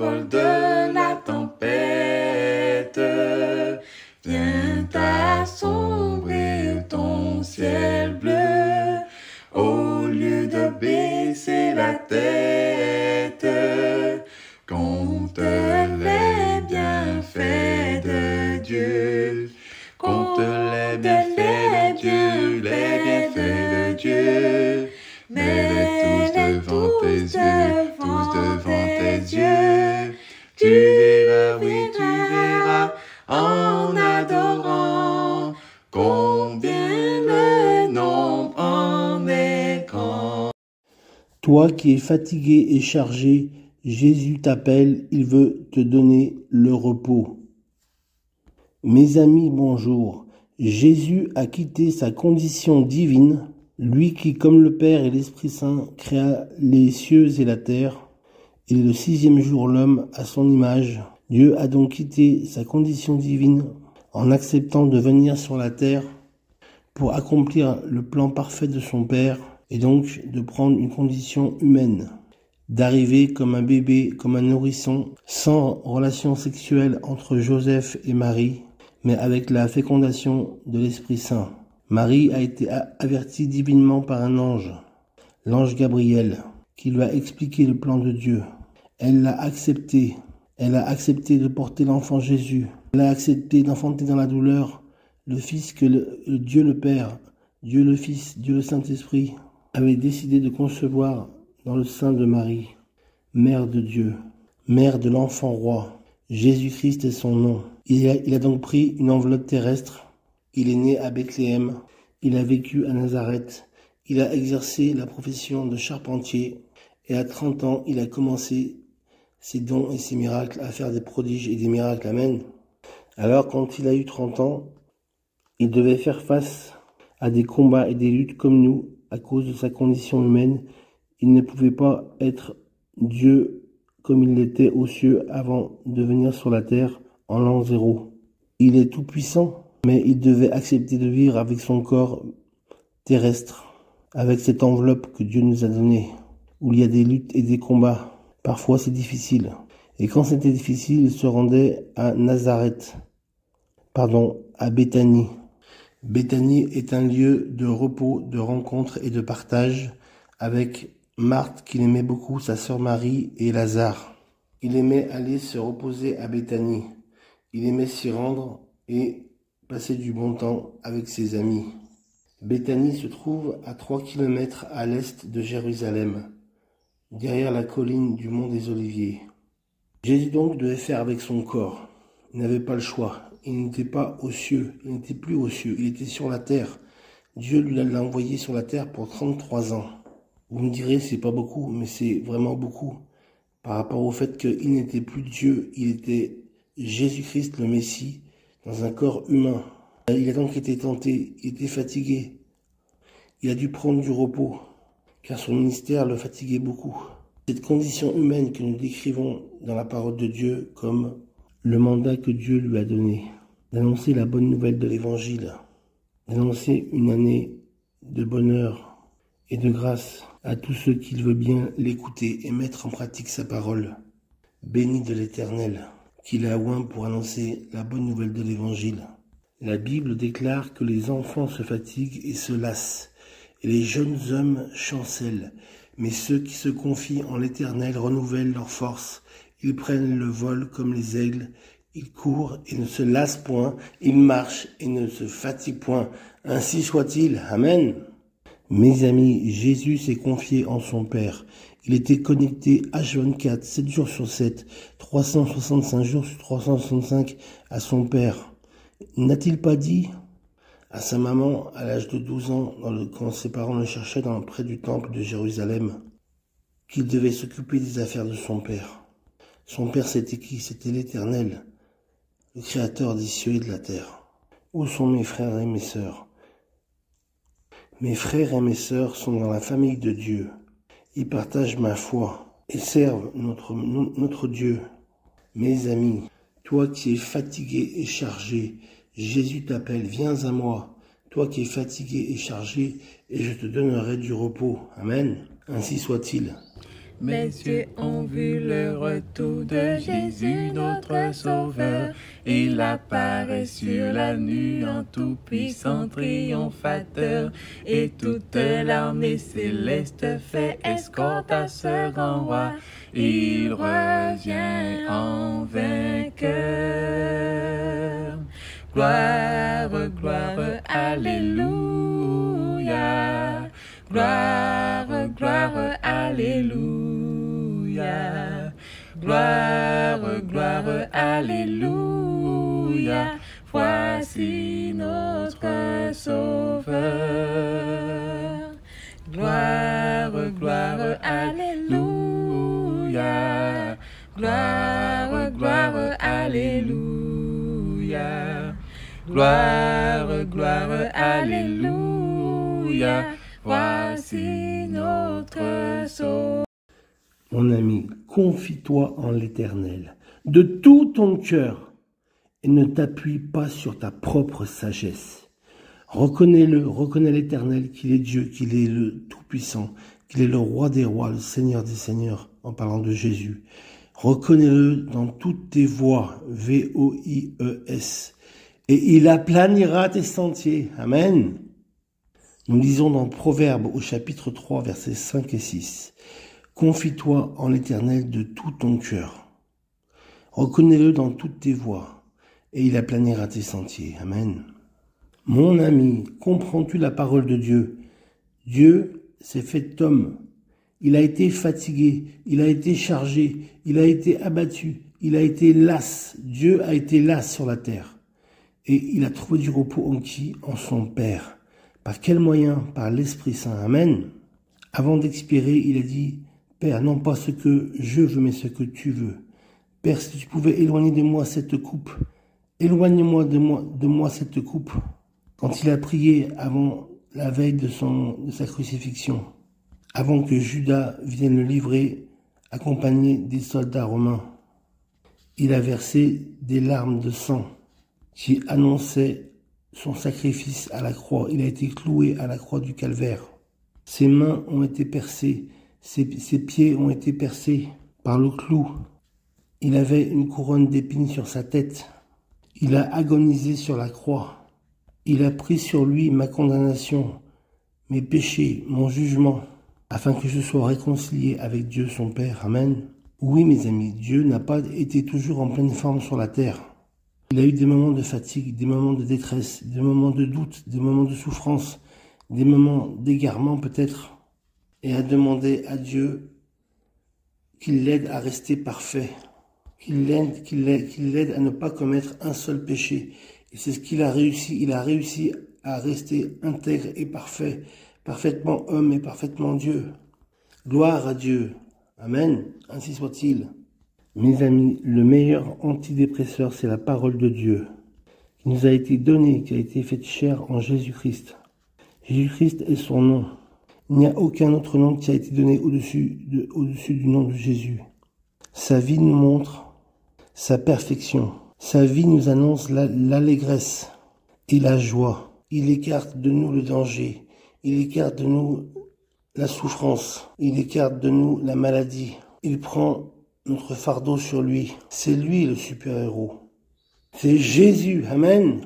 survol de la tempête, viens assombrir ton ciel bleu. Au lieu de baisser la tête, compte les bienfaits de Dieu. Compte les bienfaits de Dieu, les bienfaits de Dieu. Mets-les tous devant tes yeux. Tu verras, oui, tu verras, en adorant, combien le nombre en est grand. Toi qui es fatigué et chargé, Jésus t'appelle, il veut te donner le repos. Mes amis, bonjour. Jésus a quitté sa condition divine, lui qui, comme le Père et l'Esprit Saint, créa les cieux et la terre, et le sixième jour l'homme à son image. Dieu a donc quitté sa condition divine en acceptant de venir sur la terre pour accomplir le plan parfait de son Père, et donc de prendre une condition humaine, d'arriver comme un bébé, comme un nourrisson, sans relation sexuelle entre Joseph et Marie, mais avec la fécondation de l'Esprit Saint. Marie a été avertie divinement par un ange, l'ange Gabriel, qui lui a expliqué le plan de Dieu. Elle l'a accepté. Elle a accepté de porter l'enfant Jésus. Elle a accepté d'enfanter dans la douleur le Fils que Dieu le Père, Dieu le Fils, Dieu le Saint-Esprit avait décidé de concevoir dans le sein de Marie, mère de Dieu, mère de l'enfant roi. Jésus-Christ est son nom. Il a donc pris une enveloppe terrestre. Il est né à Bethléem. Il a vécu à Nazareth. Il a exercé la profession de charpentier. Et à 30 ans, il a commencé ses dons et ses miracles, à faire des prodiges et des miracles. Amen. Alors, quand il a eu 30 ans, il devait faire face à des combats et des luttes comme nous, à cause de sa condition humaine. Il ne pouvait pas être Dieu comme il l'était aux cieux avant de venir sur la terre en l'an 0. Il est tout puissant, mais il devait accepter de vivre avec son corps terrestre, avec cette enveloppe que Dieu nous a donnée, où il y a des luttes et des combats. Parfois c'est difficile. Et quand c'était difficile, il se rendait à à Béthanie. Béthanie est un lieu de repos, de rencontre et de partage avec Marthe qu'il aimait beaucoup, sa sœur Marie et Lazare. Il aimait aller se reposer à Béthanie. Il aimait s'y rendre et passer du bon temps avec ses amis. Béthanie se trouve à 3 km à l'est de Jérusalem, derrière la colline du mont des Oliviers. Jésus donc devait faire avec son corps. Il n'avait pas le choix. Il n'était pas aux cieux, il n'était plus aux cieux, il était sur la terre. Dieu lui l'a envoyé sur la terre pour 33 ans. Vous me direz, c'est pas beaucoup, mais c'est vraiment beaucoup. Par rapport au fait qu'il n'était plus Dieu, il était Jésus-Christ le Messie, dans un corps humain. Il a donc été tenté, il était fatigué. Il a dû prendre du repos, car son ministère le fatiguait beaucoup. Cette condition humaine que nous décrivons dans la parole de Dieu comme le mandat que Dieu lui a donné, d'annoncer la bonne nouvelle de l'Évangile, d'annoncer une année de bonheur et de grâce à tous ceux qui veulent bien l'écouter et mettre en pratique sa parole. Béni de l'Éternel, qu'il a oint pour annoncer la bonne nouvelle de l'Évangile. La Bible déclare que les enfants se fatiguent et se lassent, et les jeunes hommes chancellent, mais ceux qui se confient en l'Éternel renouvellent leurs forces. Ils prennent le vol comme les aigles, ils courent et ne se lassent point, ils marchent et ne se fatiguent point. Ainsi soit-il. Amen. Mes amis, Jésus s'est confié en son Père. Il était connecté H24, 7 jours sur 7, 365 jours sur 365 à son Père. N'a-t-il pas dit à sa maman, à l'âge de 12 ans, quand ses parents le cherchaient près du temple de Jérusalem, qu'il devait s'occuper des affaires de son Père? Son Père, c'était qui? C'était l'Éternel, le Créateur des cieux et de la terre. Où sont mes frères et mes sœurs? Mes frères et mes sœurs sont dans la famille de Dieu. Ils partagent ma foi et servent notre Dieu. Mes amis, toi qui es fatigué et chargé, Jésus t'appelle, viens à moi. Toi qui es fatigué et chargé, et je te donnerai du repos. Amen. Ainsi soit-il. Mes yeux ont vu le retour de Jésus, notre Sauveur. Il apparaît sur la nuit en tout-puissant triomphateur. Et toute l'armée céleste fait escorte à ce grand roi. Il revient en vainqueur. Gloire, gloire, alléluia. Gloire, gloire, alléluia. Gloire, gloire, alléluia. Voici notre Sauveur. Gloire, gloire, alléluia. Gloire, gloire, alléluia. Gloire, gloire, alléluia. Voici notre Sauveur. Mon ami, confie-toi en l'Éternel de tout ton cœur et ne t'appuie pas sur ta propre sagesse. Reconnais-le, reconnais l'Éternel qu'il est Dieu, qu'il est le Tout-Puissant, qu'il est le Roi des rois, le Seigneur des seigneurs, en parlant de Jésus. Reconnais-le dans toutes tes voies, V-O-I-E-S, et il aplanira tes sentiers. Amen. Nous lisons dans Proverbes au chapitre 3, versets 5 et 6. Confie-toi en l'Éternel de tout ton cœur. Reconnais-le dans toutes tes voies, et il aplanira tes sentiers. Amen. Mon ami, comprends-tu la parole de Dieu? Dieu s'est fait homme. Il a été fatigué, il a été chargé, il a été abattu, il a été las. Dieu a été las sur la terre. Et il a trouvé du repos en qui? En son Père. Par quel moyen? Par l'Esprit Saint. Amen. Avant d'expirer, il a dit, Père, non pas ce que je veux, mais ce que tu veux. Père, si tu pouvais éloigner de moi cette coupe, éloigne-moi de moi cette coupe. Quand il a prié avant la veille de sa crucifixion, avant que Judas vienne le livrer, accompagné des soldats romains, il a versé des larmes de sang qui annonçaient son sacrifice à la croix. Il a été cloué à la croix du calvaire. Ses mains ont été percées, ses pieds ont été percés par le clou. Il avait une couronne d'épines sur sa tête. Il a agonisé sur la croix. Il a pris sur lui ma condamnation, mes péchés, mon jugement, afin que je sois réconcilié avec Dieu son Père. Amen. Oui, mes amis, Dieu n'a pas été toujours en pleine forme sur la terre. Il a eu des moments de fatigue, des moments de détresse, des moments de doute, des moments de souffrance, des moments d'égarement peut-être, et a demandé à Dieu qu'il l'aide à rester parfait, qu'il l'aide à ne pas commettre un seul péché. Et c'est ce qu'il a réussi. Il a réussi à rester intègre et parfait, parfaitement homme et parfaitement Dieu. Gloire à Dieu. Amen. Ainsi soit-il. Mes amis, le meilleur antidépresseur, c'est la parole de Dieu, qui nous a été donnée, qui a été faite chair en Jésus-Christ. Jésus-Christ est son nom. Il n'y a aucun autre nom qui a été donné au-dessus du nom de Jésus. Sa vie nous montre sa perfection. Sa vie nous annonce l'allégresse et la joie. Il écarte de nous le danger. Il écarte de nous la souffrance. Il écarte de nous la maladie. Il prend notre fardeau sur lui. C'est lui le super-héros. C'est Jésus. Amen.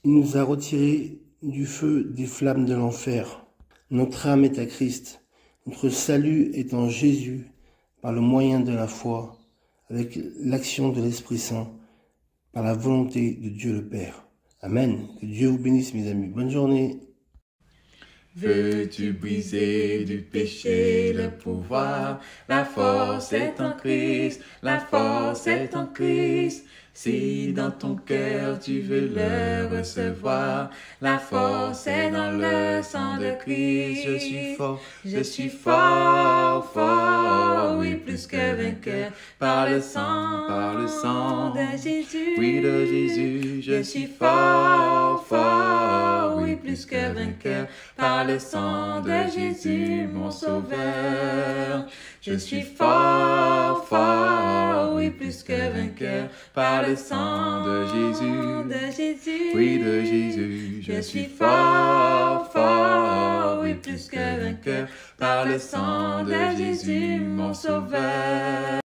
Il nous a retirés du feu des flammes de l'enfer. Notre âme est à Christ. Notre salut est en Jésus par le moyen de la foi, avec l'action de l'Esprit Saint, par la volonté de Dieu le Père. Amen. Que Dieu vous bénisse, mes amis. Bonne journée. Veux-tu briser du péché le pouvoir? La force est en Christ, la force est en Christ. Si dans ton cœur tu veux le recevoir, la force est dans le sang de Christ. Je suis fort, fort, oui, plus que vainqueur, par le sang de Jésus. Oui, de Jésus, je suis fort, fort, oui, plus que vainqueur, par le sang de Jésus, mon sauveur. Je suis fort, fort, oui, plus que vainqueur, par le sang de Jésus. Oui, de Jésus. Je suis fort, fort, oui, plus que vainqueur, par le sang de Jésus, mon sauveur.